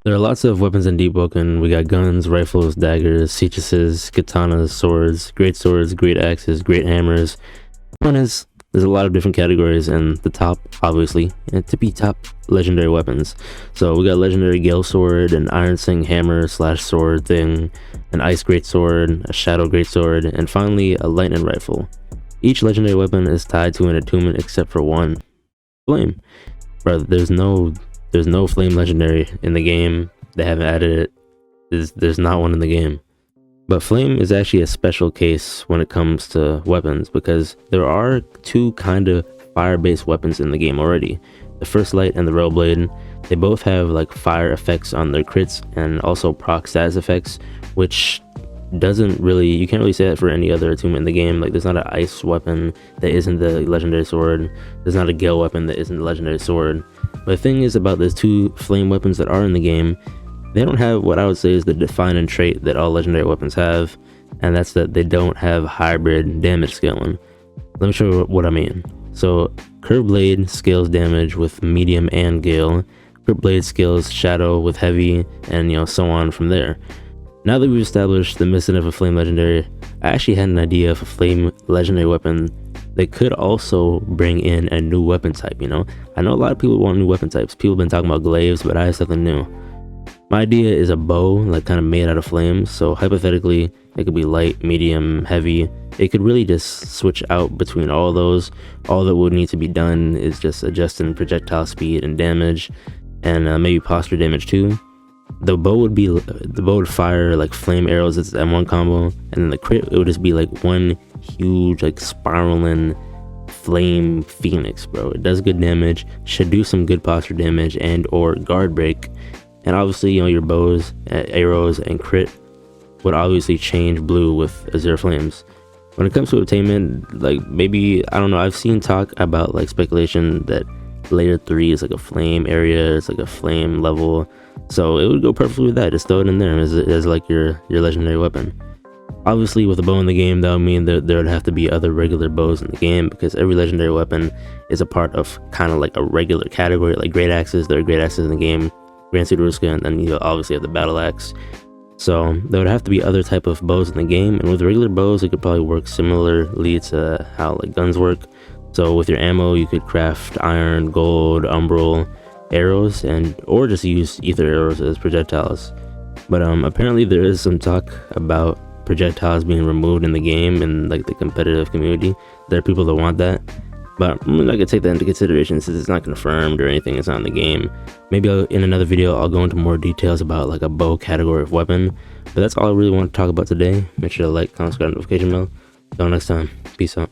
There are lots of weapons in Deepwoken. We got guns, rifles, daggers, sieges, katanas, swords, great axes, great hammers. One is there's a lot of different categories, and the top, obviously, and to be top legendary weapons. So we got legendary Gale Sword, an Iron Sing hammer slash sword thing, an Ice Great Sword, a Shadow Great Sword, and finally a Lightning Rifle. Each legendary weapon is tied to an attunement except for one, Flame. Bro, there's no Flame legendary in the game. They haven't added it. There's not one in the game. But Flame is actually a special case when it comes to weapons, because there are two kind of fire-based weapons in the game already. The First Light and the Rail Blade, they both have like fire effects on their crits and also proc status effects, which doesn't really, you can't really say that for any other attunement in the game. Like there's not an ice weapon that isn't the legendary sword. There's not a Gale weapon that isn't the legendary sword. But the thing is about those two flame weapons that are in the game, they don't have what I would say is the defining trait that all legendary weapons have, and that's that they don't have hybrid damage scaling. Let me show you what I mean. So Curved Blade scales damage with medium and Gale. Crypt Blade scales shadow with heavy, and so on from there. Now that we've established the missing of a flame legendary, I actually had an idea of a flame legendary weapon that could also bring in a new weapon type. I know a lot of people want new weapon types. People have been talking about glaives, but I have something new. My idea is a bow, like kind of made out of flames. So hypothetically, it could be light, medium, heavy. It could really just switch out between all those. All that would need to be done is just adjusting projectile speed and damage, and maybe posture damage too. The bow would fire like flame arrows. It's M1 combo, and then the crit, it would just be like one huge like spiraling flame phoenix, bro. It does good damage, should do some good posture damage and or guard break. And obviously, your bows, arrows, and crit would obviously change blue with Azure Flames. When it comes to attainment, like maybe, I don't know, I've seen talk about like speculation that layer 3 is like a flame area, it's like a flame level. So it would go perfectly with that. Just throw it in there as like your legendary weapon. Obviously, with a bow in the game, that would mean that there would have to be other regular bows in the game, because every legendary weapon is a part of kind of like a regular category, like great axes. There are great axes in the game. Grand Sudaruska, and then you obviously have the battle axe. So there would have to be other type of bows in the game, and with regular bows it could probably work similarly to how like guns work. So with your ammo you could craft iron, gold, umbral arrows, or just use ether arrows as projectiles. But apparently there is some talk about projectiles being removed in the game in like the competitive community. There are people that want that, but I'm not gonna take that into consideration since it's not confirmed or anything. It's not in the game. Maybe in another video I'll go into more details about like a bow category of weapon. But that's all I really want to talk about today. Make sure to like, comment, subscribe, notification bell. Until next time, peace out.